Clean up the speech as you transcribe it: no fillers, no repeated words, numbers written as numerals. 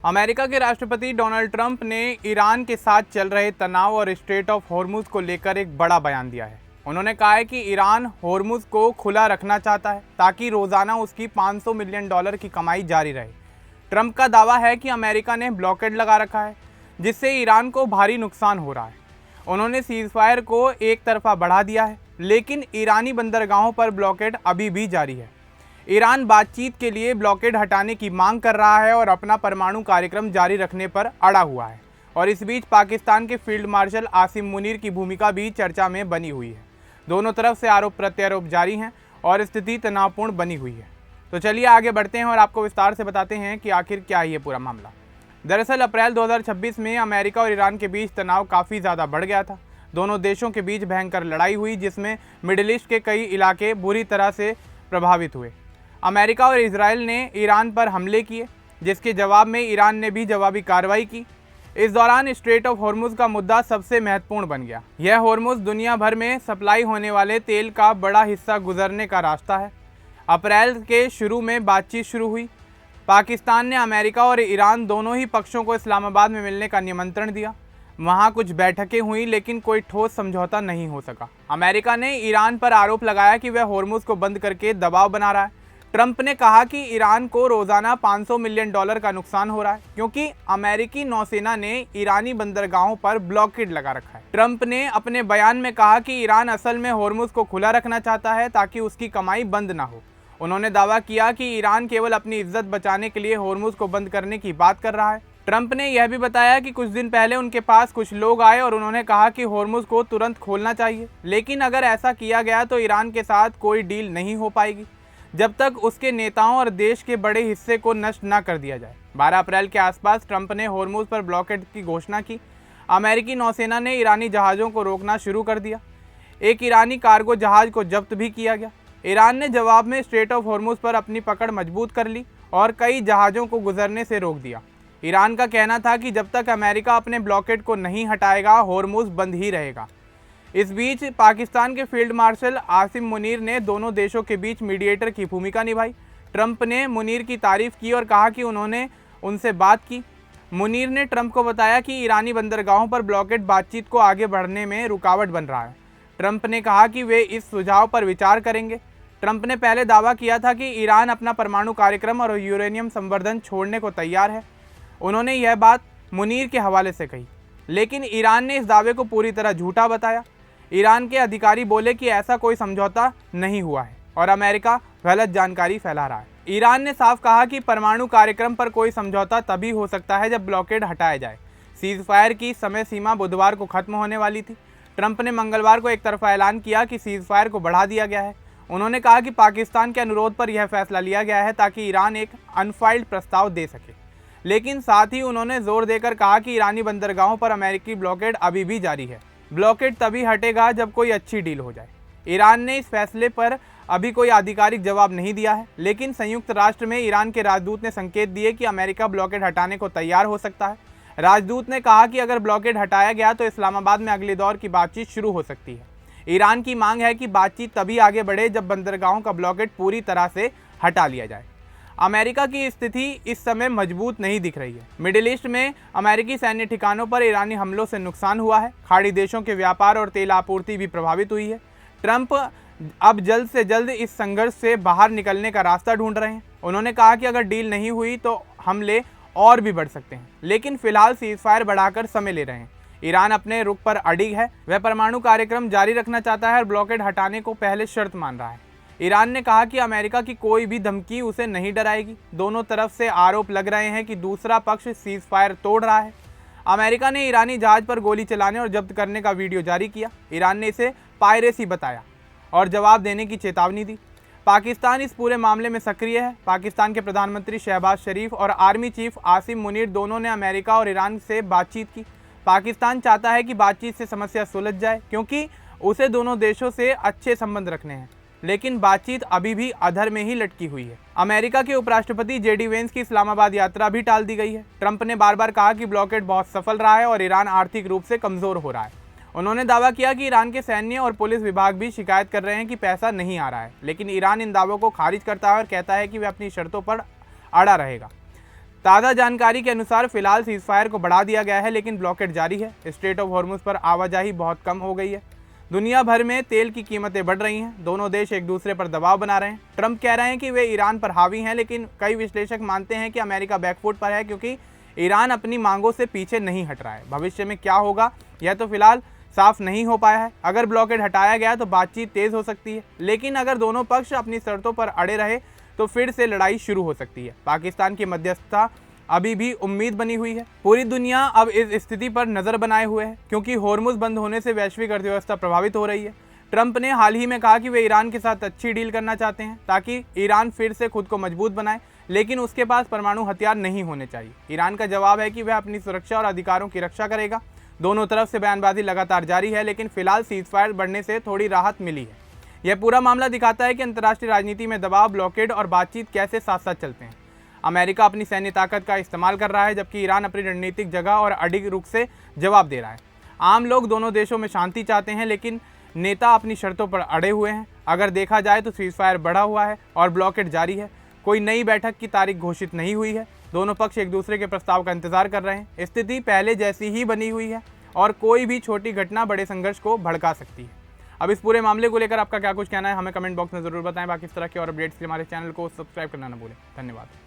America के राष्ट्रपति Donald Trump ने ईरान के साथ चल रहे तनाव और स्ट्रेट ऑफ हॉर्मुज को लेकर एक बड़ा बयान दिया है। उन्होंने कहा है कि ईरान हॉर्मुज को खुला रखना चाहता है ताकि रोज़ाना उसकी $500 मिलियन की कमाई जारी रहे। ट्रंप का दावा है कि अमेरिका ने ब्लॉकेड लगा रखा है जिससे ईरान को भारी नुकसान हो रहा है। उन्होंने सीज़फायर को एक तरफा बढ़ा दिया है, लेकिन ईरानी बंदरगाहों पर ब्लॉकेड अभी भी जारी है। ईरान बातचीत के लिए ब्लॉकेड हटाने की मांग कर रहा है और अपना परमाणु कार्यक्रम जारी रखने पर अड़ा हुआ है। और इस बीच पाकिस्तान के फील्ड मार्शल आसिम मुनीर की भूमिका भी चर्चा में बनी हुई है। दोनों तरफ से आरोप प्रत्यारोप जारी हैं और स्थिति तनावपूर्ण बनी हुई है। तो चलिए आगे बढ़ते हैं और आपको विस्तार से बताते हैं कि आखिर क्या है ये पूरा मामला। दरअसल अप्रैल 2026 में अमेरिका और ईरान के बीच तनाव काफ़ी ज़्यादा बढ़ गया था। दोनों देशों के बीच भयंकर लड़ाई हुई जिसमें मिडिल ईस्ट के कई इलाके बुरी तरह से प्रभावित हुए। अमेरिका और इजराइल ने ईरान पर हमले किए, जिसके जवाब में ईरान ने भी जवाबी कार्रवाई की। इस दौरान स्ट्रेट ऑफ हॉर्मुज का मुद्दा सबसे महत्वपूर्ण बन गया। यह हॉर्मुज दुनिया भर में सप्लाई होने वाले तेल का बड़ा हिस्सा गुजरने का रास्ता है। अप्रैल के शुरू में बातचीत शुरू हुई। पाकिस्तान ने अमेरिका और ईरान दोनों ही पक्षों को इस्लामाबाद में मिलने का निमंत्रण दिया। वहाँ कुछ बैठकें हुई, लेकिन कोई ठोस समझौता नहीं हो सका। अमेरिका ने ईरान पर आरोप लगाया कि वह हॉर्मुज को बंद करके दबाव बना रहा है। ट्रंप ने कहा कि ईरान को रोजाना $500 मिलियन का नुकसान हो रहा है क्योंकि अमेरिकी नौसेना ने ईरानी बंदरगाहों पर ब्लॉकेड लगा रखा है। ट्रंप ने अपने बयान में कहा कि ईरान असल में हॉर्मुज को खुला रखना चाहता है ताकि उसकी कमाई बंद ना हो। उन्होंने दावा किया कि ईरान केवल अपनी इज्जत बचाने के लिए हॉर्मुज को बंद करने की बात कर रहा है। ट्रंप ने यह भी बताया कि कुछ दिन पहले उनके पास कुछ लोग आए और उन्होंने कहा कि हॉर्मुज को तुरंत खोलना चाहिए, लेकिन अगर ऐसा किया गया तो ईरान के साथ कोई डील नहीं हो पाएगी जब तक उसके नेताओं और देश के बड़े हिस्से को नष्ट ना कर दिया जाए। 12 अप्रैल के आसपास ट्रंप ने हॉर्मुज पर ब्लॉकेड की घोषणा की। अमेरिकी नौसेना ने ईरानी जहाज़ों को रोकना शुरू कर दिया। एक ईरानी कार्गो जहाज़ को जब्त भी किया गया। ईरान ने जवाब में स्ट्रेट ऑफ हॉर्मुज पर अपनी पकड़ मजबूत कर ली और कई जहाज़ों को गुजरने से रोक दिया। ईरान का कहना था कि जब तक अमेरिका अपने ब्लॉकेड को नहीं हटाएगा हॉर्मुज बंद ही रहेगा। इस बीच पाकिस्तान के फील्ड मार्शल आसिम मुनीर ने दोनों देशों के बीच मीडिएटर की भूमिका निभाई। ट्रंप ने मुनीर की तारीफ की और कहा कि उन्होंने उनसे बात की। मुनीर ने ट्रंप को बताया कि ईरानी बंदरगाहों पर ब्लॉकेड बातचीत को आगे बढ़ने में रुकावट बन रहा है। ट्रंप ने कहा कि वे इस सुझाव पर विचार करेंगे। ट्रंप ने पहले दावा किया था कि ईरान अपना परमाणु कार्यक्रम और यूरेनियम संवर्धन छोड़ने को तैयार है। उन्होंने यह बात मुनीर के हवाले से कही, लेकिन ईरान ने इस दावे को पूरी तरह झूठा बताया। ईरान के अधिकारी बोले कि ऐसा कोई समझौता नहीं हुआ है और अमेरिका गलत जानकारी फैला रहा है। ईरान ने साफ कहा कि परमाणु कार्यक्रम पर कोई समझौता तभी हो सकता है जब ब्लॉकेड हटाया जाए। सीज़फायर की समय सीमा बुधवार को खत्म होने वाली थी। ट्रंप ने मंगलवार को एक तरफा ऐलान किया कि सीज़फायर को बढ़ा दिया गया है। उन्होंने कहा कि पाकिस्तान के अनुरोध पर यह फैसला लिया गया है ताकि ईरान एक अनफाइल्ड प्रस्ताव दे सके, लेकिन साथ ही उन्होंने जोर देकर कहा कि ईरानी बंदरगाहों पर अमेरिकी ब्लॉकेड अभी भी जारी है। ब्लॉकेड तभी हटेगा जब कोई अच्छी डील हो जाए। ईरान ने इस फैसले पर अभी कोई आधिकारिक जवाब नहीं दिया है, लेकिन संयुक्त राष्ट्र में ईरान के राजदूत ने संकेत दिए कि अमेरिका ब्लॉकेड हटाने को तैयार हो सकता है। राजदूत ने कहा कि अगर ब्लॉकेड हटाया गया तो इस्लामाबाद में अगले दौर की बातचीत शुरू हो सकती है। ईरान की मांग है कि बातचीत तभी आगे बढ़े जब बंदरगाहों का ब्लॉकेड पूरी तरह से हटा लिया जाए। अमेरिका की स्थिति इस समय मजबूत नहीं दिख रही है। मिडिल ईस्ट में अमेरिकी सैन्य ठिकानों पर ईरानी हमलों से नुकसान हुआ है। खाड़ी देशों के व्यापार और तेल आपूर्ति भी प्रभावित हुई है। ट्रंप अब जल्द से जल्द इस संघर्ष से बाहर निकलने का रास्ता ढूंढ रहे हैं। उन्होंने कहा कि अगर डील नहीं हुई तो हमले और भी बढ़ सकते हैं, लेकिन फिलहाल सीज़फायर बढ़ाकर समय ले रहे हैं। ईरान अपने रुख पर अडिग है। वह परमाणु कार्यक्रम जारी रखना चाहता है और ब्लॉकेड हटाने को पहले शर्त मान रहा है। ईरान ने कहा कि अमेरिका की कोई भी धमकी उसे नहीं डराएगी। दोनों तरफ से आरोप लग रहे हैं कि दूसरा पक्ष सीज़फायर तोड़ रहा है। अमेरिका ने ईरानी जहाज पर गोली चलाने और जब्त करने का वीडियो जारी किया। ईरान ने इसे पायरेसी बताया और जवाब देने की चेतावनी दी। पाकिस्तान इस पूरे मामले में सक्रिय है। पाकिस्तान के प्रधानमंत्री शहबाज शरीफ और आर्मी चीफ आसिम मुनीर दोनों ने अमेरिका और ईरान से बातचीत की। पाकिस्तान चाहता है कि बातचीत से समस्या सुलझ जाए क्योंकि उसे दोनों देशों से अच्छे संबंध रखने हैं, लेकिन बातचीत अभी भी अधर में ही लटकी हुई है। अमेरिका के उपराष्ट्रपति जेडी वेंस की इस्लामाबाद यात्रा भी टाल दी गई है। ट्रंप ने बार बार कहा कि ब्लॉकेड बहुत सफल रहा है और ईरान आर्थिक रूप से कमजोर हो रहा है। उन्होंने दावा किया कि ईरान के सैन्य और पुलिस विभाग भी शिकायत कर रहे हैं कि पैसा नहीं आ रहा है, लेकिन ईरान इन दावों को खारिज करता है और कहता है कि वह अपनी शर्तों पर अड़ा रहेगा। ताज़ा जानकारी के अनुसार फिलहाल सीज़फायर को बढ़ा दिया गया है, लेकिन ब्लॉकेड जारी है। स्ट्रेट ऑफ हॉर्मुज़ पर आवाजाही बहुत कम हो गई है। दुनिया भर में तेल की कीमतें बढ़ रही हैं। दोनों देश एक दूसरे पर दबाव बना रहे हैं। ट्रंप कह रहे हैं कि वे ईरान पर हावी हैं, लेकिन कई विश्लेषक मानते हैं कि अमेरिका बैकफुट पर है, क्योंकि ईरान अपनी मांगों से पीछे नहीं हट रहा है। भविष्य में क्या होगा यह तो फिलहाल साफ नहीं हो पाया है। अगर ब्लॉकेड हटाया गया तो बातचीत तेज हो सकती है, लेकिन अगर दोनों पक्ष अपनी शर्तों पर अड़े रहे तो फिर से लड़ाई शुरू हो सकती है। पाकिस्तान की मध्यस्थता अभी भी उम्मीद बनी हुई है। पूरी दुनिया अब इस स्थिति पर नजर बनाए हुए है, क्योंकि हॉर्मुज़ बंद होने से वैश्विक अर्थव्यवस्था प्रभावित हो रही है। ट्रंप ने हाल ही में कहा कि वे ईरान के साथ अच्छी डील करना चाहते हैं, ताकि ईरान फिर से खुद को मजबूत बनाए, लेकिन उसके पास परमाणु हथियार नहीं होने चाहिए। ईरान का जवाब है कि वह अपनी सुरक्षा और अधिकारों की रक्षा करेगा। दोनों तरफ से बयानबाजी लगातार जारी है, लेकिन फिलहाल सीज़फायर बढ़ने से थोड़ी राहत मिली है। यह पूरा मामला दिखाता है कि अंतर्राष्ट्रीय राजनीति में दबाव, ब्लॉकेड और बातचीत कैसे साथ साथ चलते हैं। अमेरिका अपनी सैन्य ताकत का इस्तेमाल कर रहा है, जबकि ईरान अपनी रणनीतिक जगह और अडिग रुख से जवाब दे रहा है। आम लोग दोनों देशों में शांति चाहते हैं, लेकिन नेता अपनी शर्तों पर अड़े हुए हैं। अगर देखा जाए तो सीज़फायर बढ़ा हुआ है और ब्लॉकेड जारी है। कोई नई बैठक की तारीख घोषित नहीं हुई है। दोनों पक्ष एक दूसरे के प्रस्ताव का इंतजार कर रहे हैं। स्थिति पहले जैसी ही बनी हुई है और कोई भी छोटी घटना बड़े संघर्ष को भड़का सकती है। अब इस पूरे मामले को लेकर आपका क्या कुछ कहना है, हमें कमेंट बॉक्स में जरूर बताएं। बाकी इस तरह के और अपडेट्स के लिए हमारे चैनल को सब्सक्राइब करना ना भूलें। धन्यवाद।